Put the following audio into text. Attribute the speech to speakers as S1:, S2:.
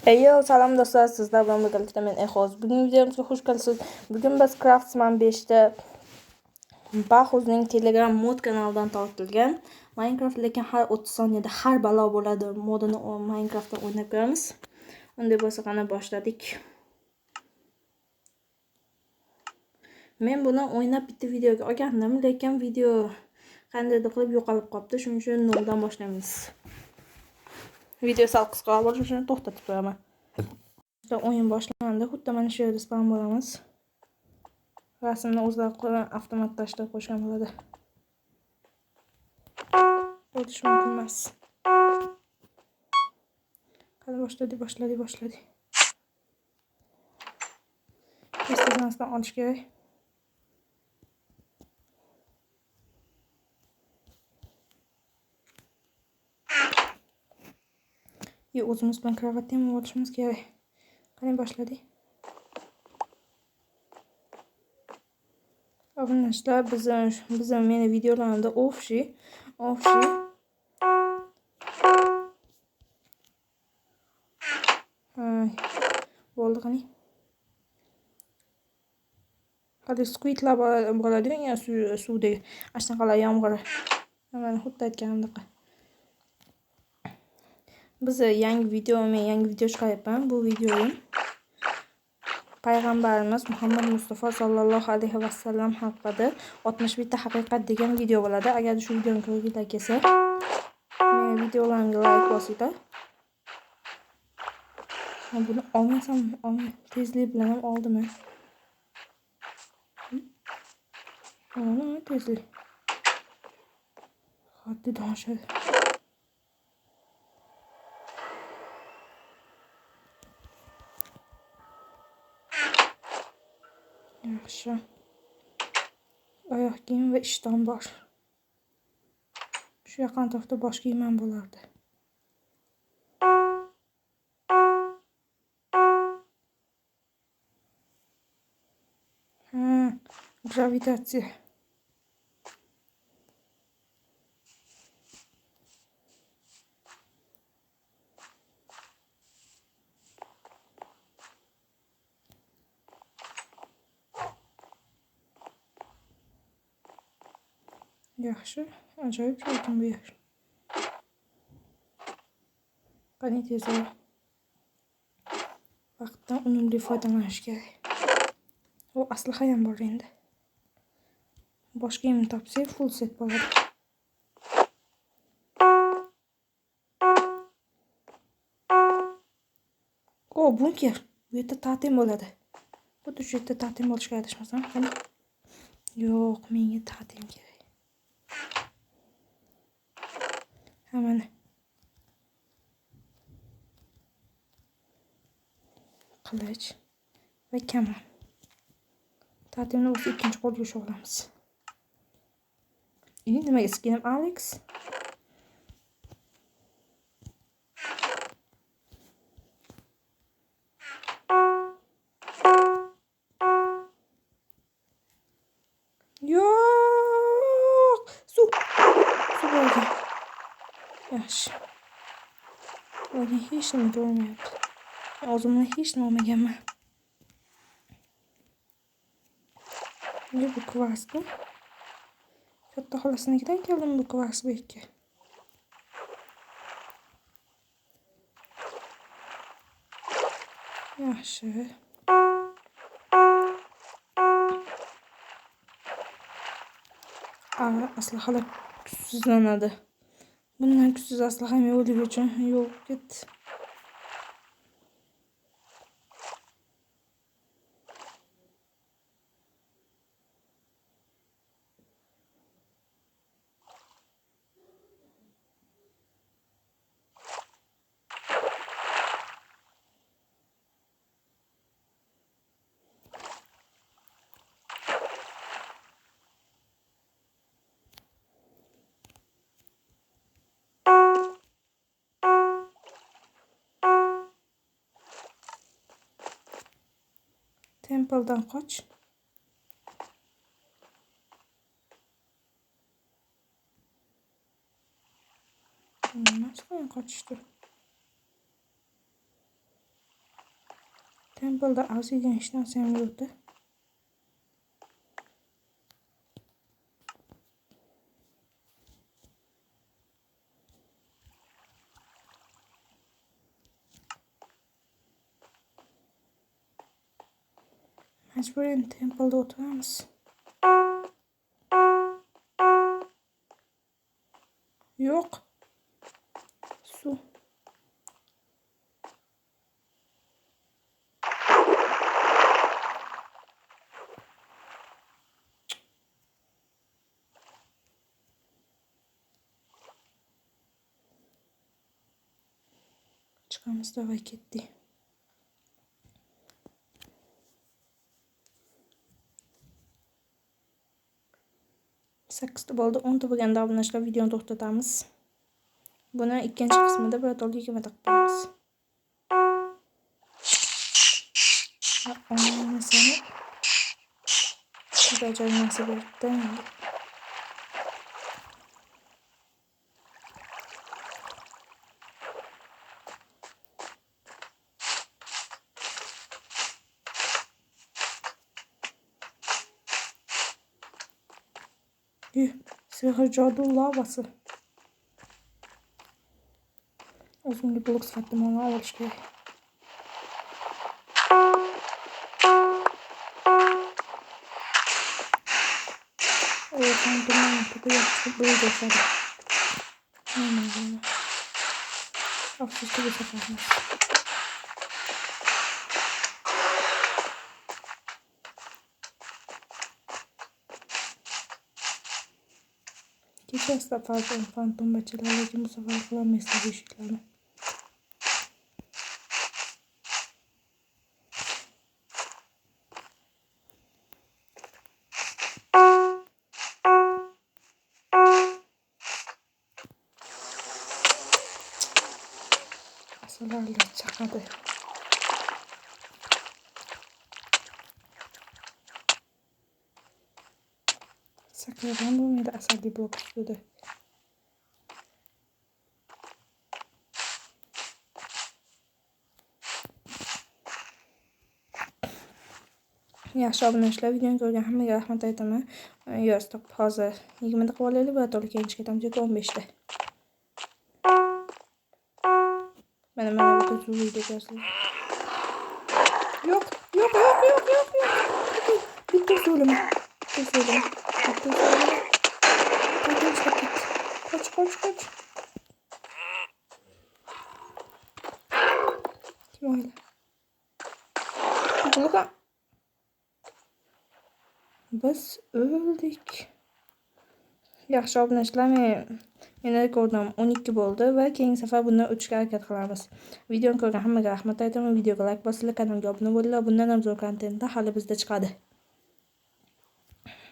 S1: Eyo, salom do'stlar, sizlar bilan birgalikda men Ehoz. Bugungi videomizga xush kelibsiz. Bugun biz Craftsman 5 da Bahuzning Telegram mod kanalidan tortilgan Minecraft, lekin har 30 soniyada har balo bo'ladi modini Minecraftda o'ynab ko'ramiz. Unday bo'lsa qana boshladik. Men buni o'ynab bitta videoga olgandim, lekin video qandaydir qilib yo'qolib qolibdi. Shuning uchun noldan boshlaymiz. Video sal qisqaroq bo'lishi uchun to'xtatib qo'yaman. O'yin boshlandi. Xuddi mana shu yerda spawn bo'lamiz. Rasmni o'zlari avtomatlashtirib qo'yishgan bo'ladi. O'tish mumkin emas. Qani boshladik. Tez-tezdan olish kerak. O'zimiz bilan kravatni olishimiz kerak. Qani boshladik. Obunachilar, biz meni videolarimda ofshi. Bo'ldi qani. Hadi squidlar bo'ladi, ya suvdagi. Ashnaqalar yomg'ir. Mana xuddi aytganimdek. Biz yangi video chiqaryapman. Bu videoyim Payg'ambarimiz Muhammad Mustafa sallallohu alayhi vasallam haqida 61 ta haqiqat degan video bo'ladi. Agar shu videoni ko'rginglar kelsa, men videolarimga like bosinglar. Buni olmasam, tezlik bilan ham oldim. Tezlik. Haddidan oshadi. Yaxshi. Oyoq kiyim va ishton bor. Shu yaqin atrofda bosh kiyim ham bo'lardi. Gravitatsiya. Yaxshi, ajoyib joyim bu yer. Qani tezroq. Vaqtdan unumli foydalanish kerak. O aslaha ham bor endi. Bosh kiyimni topsak, full set bo'ladi. Bunker. Bu yerda ta'tim bo'ladi. Xuddi shu yerda ta'tim bo'lishga adashmasam, qani. Yo'q, menga ta'tim kerak. Mana. Qilich va kamon. Ta'timni o'zi ikkinchi qo'lga sho'g'lamiz. Nimaga skinim Alex? Yo'q! Suv bo'ldi. Yaxshi. Lekin hech nima ko'rmayapti. O'zimni hech nima olmaganman. Bu kvasku. Katta xolasinikidan keldim bu kvas bu yerga. Yaxshi. Aslahalar kuchsizlanadi. Bundan kuchsiz aslaham yo'qligi uchun yo'q ketdi. Temple'dan qoch. Nasıl qochishdi? Temple'da obsidian hech narsa ham yo'qda. Majburen Temple'da o'tiramiz. Yo'q. Suv. Chiqamiz davay ketdik. Sakkizta bo'ldi. 10 ta bo'lganda obunachilar videoni to'xtatamiz. Buni ikkinchi qismida bir to'lga kema taqib qo'yamiz. Ona seni juda ajoyib narsa berdi. Sehr jodu lavası. Uzun blok sifatli onu olish kerak. Tamam, topu yaptık böyle başladı. Afiyet olsun. Geçen sefer fantom bahçelerle bu sefer falan mesaj eşitlerini. Asalarla çakadı. Sakladan bu muydu asali blok üstüdü. Yaxshi obunachilar, videoni ko'rgan hammaga rahmat aytaman. Yo'q, hozir 20 daqiqa olaylik, bir to'liq keyinchi ketamiz yoki 15 ta. Mana bu video yozildi. Yo'q. Bitta so'lim. Qoch. Kim o'yla? Bunaqa. Biz o'ldik. Yaxshi obunachilar, meni rekordim 12 bo'ldi va keyingi safar bundan o'tishga harakat qilamiz. Videoni ko'rgan hammaga rahmat aytaman. Videoga like bosinglar, kanalga obuna bo'linglar. Bundan ham zo'r kontentlar hali bizda chiqadi.